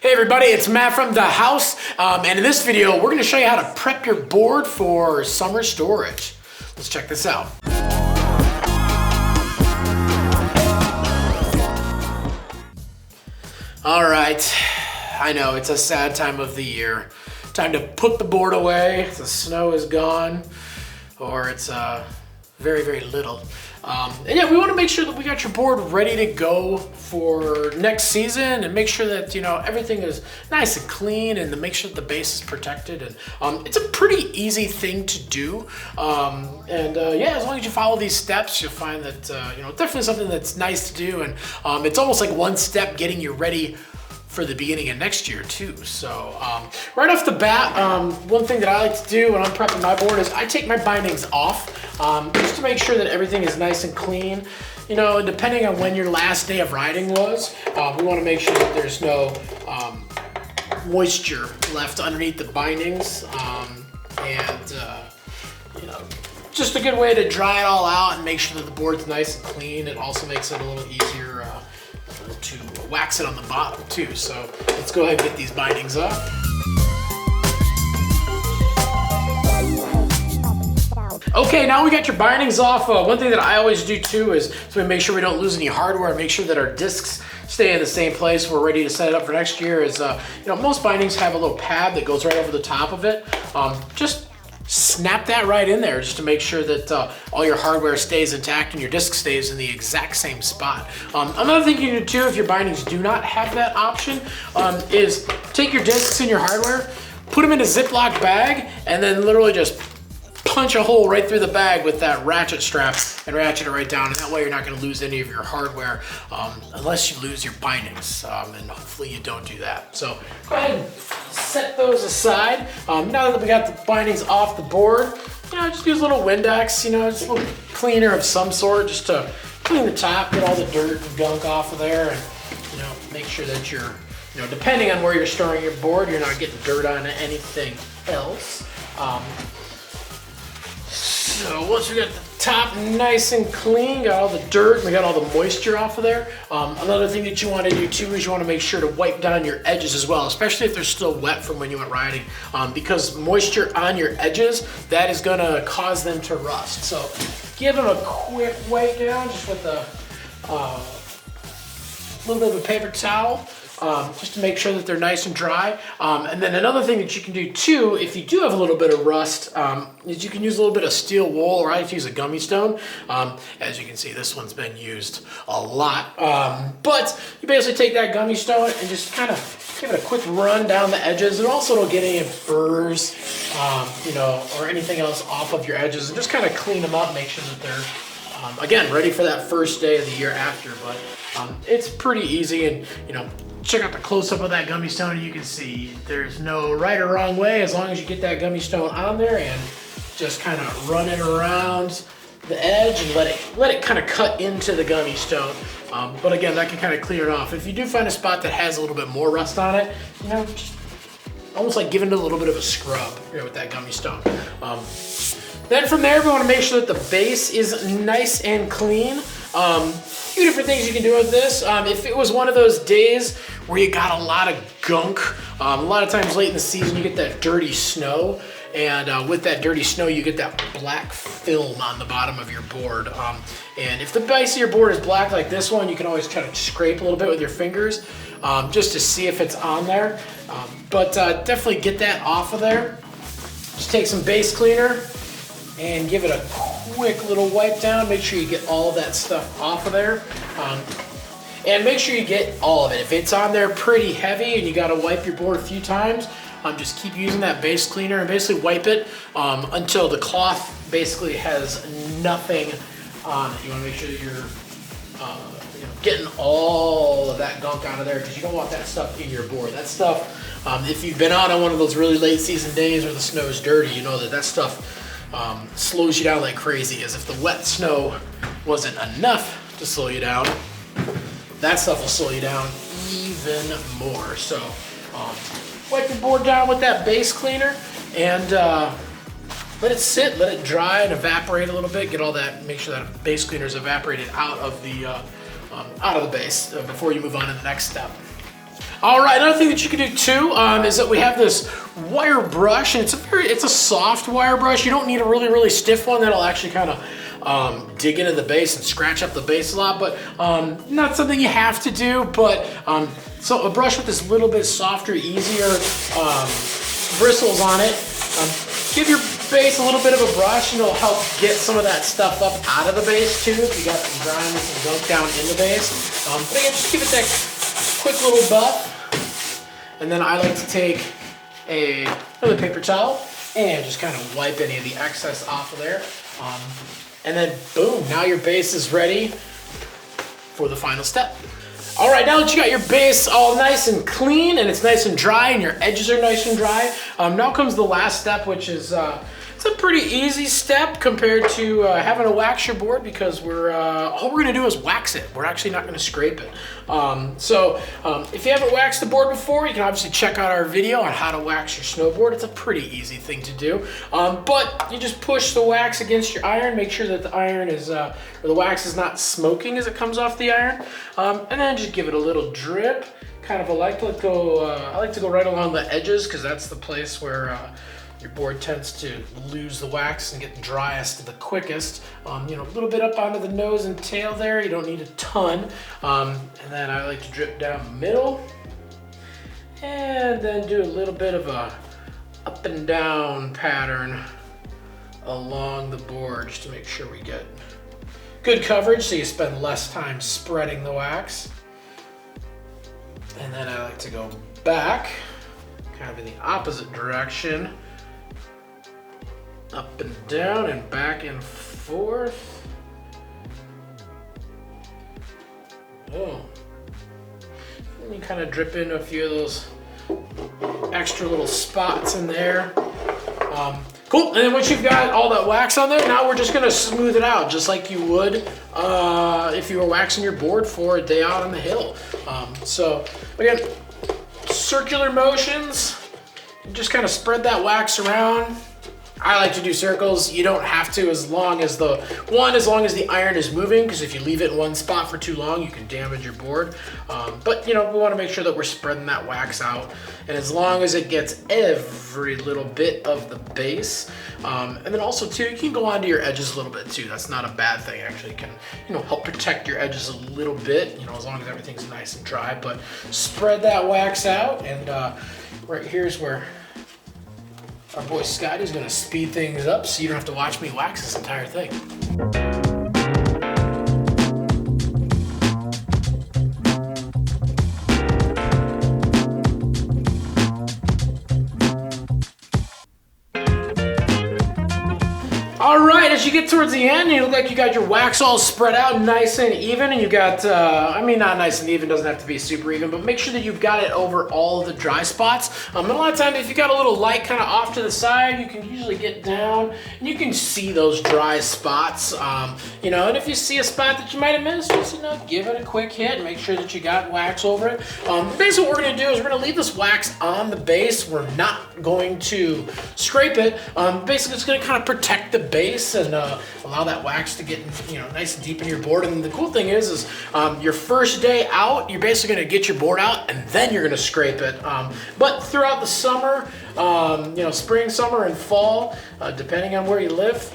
Hey everybody, it's Matt from the house, and in this video we're going to show you how to prep your board for summer storage. Let's check this out. Alright, I know it's a sad time of the year. Time to put the board away. The snow is gone, or it's very, very little. And yeah, we want to make sure that we got your board ready to go for next season, and make sure that, you know, everything is nice and clean, and to make sure that the base is protected. And it's a pretty easy thing to do. Yeah, as long as you follow these steps, you'll find that, you know, definitely something that's nice to do. And it's almost like one step getting you ready for the beginning of next year too. So right off the bat, one thing that I like to do when I'm prepping my board is I take my bindings off, just to make sure that everything is nice and clean. You know, depending on when your last day of riding was, we want to make sure that there's no moisture left underneath the bindings, you know, just a good way to dry it all out and make sure that the board's nice and clean. It also makes it a little easier to wax it on the bottom too. So let's go ahead and get these bindings up. Okay, now we got your bindings off. One thing that I always do too is so we make sure we don't lose any hardware and make sure that our discs stay in the same place. We're ready to set it up for next year. You know, most bindings have a little pad that goes right over the top of it. Just snap that right in there just to make sure that all your hardware stays intact and your disc stays in the exact same spot. Another thing you can do too, if your bindings do not have that option, is take your discs and your hardware, put them in a Ziploc bag, and then literally just punch a hole right through the bag with that ratchet strap and ratchet it right down. And that way you're not going to lose any of your hardware unless you lose your bindings. And hopefully you don't do that. So go ahead and set those aside. Now that we got the bindings off the board, you know, just use a little Windex, you know, just a little cleaner of some sort just to clean the top, get all the dirt and gunk off of there, and, you know, make sure that you're, you know, depending on where you're storing your board, you're not getting dirt on anything else. So once we got the top nice and clean, got all the dirt, and we got all the moisture off of there. Another thing that you want to do too is you want to make sure to wipe down your edges as well, especially if they're still wet from when you went riding, because moisture on your edges, that is going to cause them to rust. So give them a quick wipe down just with a little bit of a paper towel. Just to make sure that they're nice and dry. And then another thing that you can do too, if you do have a little bit of rust, is you can use a little bit of steel wool, or I like to use a gummy stone. As you can see, this one's been used a lot. But you basically take that gummy stone and just kind of give it a quick run down the edges, and also don't get any burrs, you know, or anything else off of your edges, and just kind of clean them up, make sure that they're, again, ready for that first day of the year after. But it's pretty easy, and, you know, check out the close-up of that gummy stone, and you can see there's no right or wrong way as long as you get that gummy stone on there and just kind of run it around the edge and let it kind of cut into the gummy stone. But again, that can kind of clear it off. If you do find a spot that has a little bit more rust on it, you know, just almost like giving it a little bit of a scrub here with that gummy stone. Then from there, we want to make sure that the base is nice and clean. Few different things you can do with this. If it was one of those days where you got a lot of gunk, a lot of times late in the season you get that dirty snow, and with that dirty snow you get that black film on the bottom of your board. And if the base of your board is black like this one, you can always try to scrape a little bit with your fingers just to see if it's on there. But definitely get that off of there. Just take some base cleaner and give it a quick little wipe down. Make sure you get all of that stuff off of there. And make sure you get all of it. If it's on there pretty heavy and you gotta wipe your board a few times, just keep using that base cleaner and basically wipe it until the cloth basically has nothing on it. You wanna make sure that you're you know, getting all of that gunk out of there, because you don't want that stuff in your board. That stuff, if you've been out on one of those really late season days where the snow is dirty, you know that stuff slows you down like crazy. As if the wet snow wasn't enough to slow you down, that stuff will slow you down even more. So wipe your board down with that base cleaner and let it sit, let it dry and evaporate a little bit. Get all that, make sure that base cleaner is evaporated out of the base before you move on to the next step. All right, another thing that you can do too is that we have this wire brush, and it's a soft wire brush. You don't need a really stiff one that'll actually kind of dig into the base and scratch up the base a lot, but not something you have to do. But so a brush with this little bit softer, easier bristles on it. Give your base a little bit of a brush, and it'll help get some of that stuff up out of the base too. If you got some grime and some gunk down in the base, but again, just give it that quick little buff. And then I like to take another paper towel and just kind of wipe any of the excess off of there. And then boom, now your base is ready for the final step. All right, now that you got your base all nice and clean and it's nice and dry and your edges are nice and dry, now comes the last step, which is it's a pretty easy step compared to having to wax your board, because all we're gonna do is wax it. We're actually not gonna scrape it. So if you haven't waxed the board before, you can obviously check out our video on how to wax your snowboard. It's a pretty easy thing to do. But you just push the wax against your iron, make sure that the iron is, or the wax is not smoking as it comes off the iron. And then just give it a little drip. Kind of I like to go right along the edges, because that's the place where your board tends to lose the wax and get the driest the quickest. You know, a little bit up onto the nose and tail there. You don't need a ton. And then I like to drip down the middle, and then do a little bit of a up and down pattern along the board, just to make sure we get good coverage, so you spend less time spreading the wax. And then I like to go back, kind of in the opposite direction, up and down and back and forth. Oh. And you kind of drip into a few of those extra little spots in there. Cool, and then once you've got all that wax on there, now we're just gonna smooth it out, just like you would if you were waxing your board for a day out on the hill. So again, circular motions, just kind of spread that wax around. I like to do circles. You don't have to, as long as the iron is moving, because if you leave it in one spot for too long, you can damage your board. But you know, we want to make sure that we're spreading that wax out, and as long as it gets every little bit of the base, and then also too, you can go onto your edges a little bit too. That's not a bad thing. Actually, it can, you know, help protect your edges a little bit. You know, as long as everything's nice and dry. But spread that wax out, and right here's where our boy Scotty's gonna speed things up, so you don't have to watch me wax this entire thing. All right, as you get towards the end, you look like you got your wax all spread out nice and even, and you got, I mean, not nice and even, doesn't have to be super even, but make sure that you've got it over all of the dry spots. And a lot of times, if you got a little light kind of off to the side, you can usually get down, and you can see those dry spots, you know, and if you see a spot that you might have missed, just, you know, give it a quick hit and make sure that you got wax over it. Basically what we're gonna do is we're gonna leave this wax on the base. We're not going to scrape it. Basically, it's gonna kind of protect the base and allow that wax to get, you know, nice and deep in your board. And the cool thing is your first day out, you're basically gonna get your board out and then you're gonna scrape it. But throughout the summer, you know, spring, summer, and fall, depending on where you live,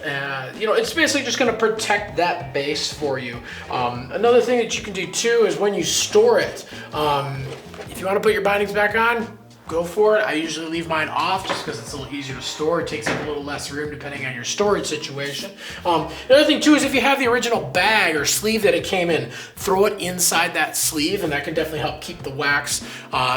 you know, it's basically just gonna protect that base for you. Another thing that you can do too is when you store it, if you wanna put your bindings back on, go for it. I usually leave mine off just because it's a little easier to store. It takes up a little less room depending on your storage situation. The other thing too is if you have the original bag or sleeve that it came in, throw it inside that sleeve, and that can definitely help keep the wax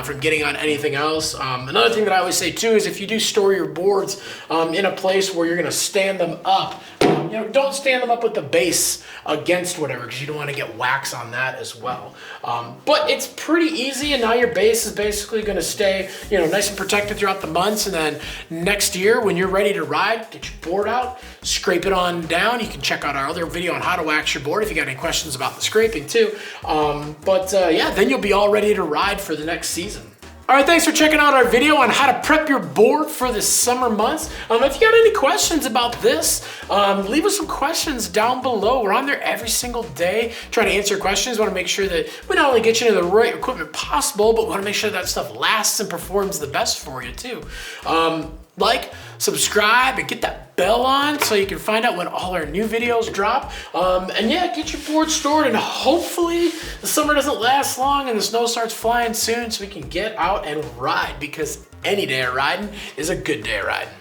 from getting on anything else. Another thing that I always say too is if you do store your boards in a place where you're gonna stand them up, you know, don't stand them up with the base against whatever, because you don't want to get wax on that as well. But it's pretty easy, and now your base is basically going to stay, you know, nice and protected throughout the months. And then next year, when you're ready to ride, get your board out, scrape it on down. You can check out our other video on how to wax your board if you got any questions about the scraping too. Yeah, then you'll be all ready to ride for the next season. All right, thanks for checking out our video on how to prep your board for the summer months. If you got any questions about this, leave us some questions down below. We're on there every single day trying to answer questions. We want to make sure that we not only get you into the right equipment possible, but we want to make sure that stuff lasts and performs the best for you too. Like, subscribe, and get that bell on so you can find out when all our new videos drop. And yeah, get your board stored, and hopefully the summer doesn't last long and the snow starts flying soon so we can get out and ride, because any day of riding is a good day of riding.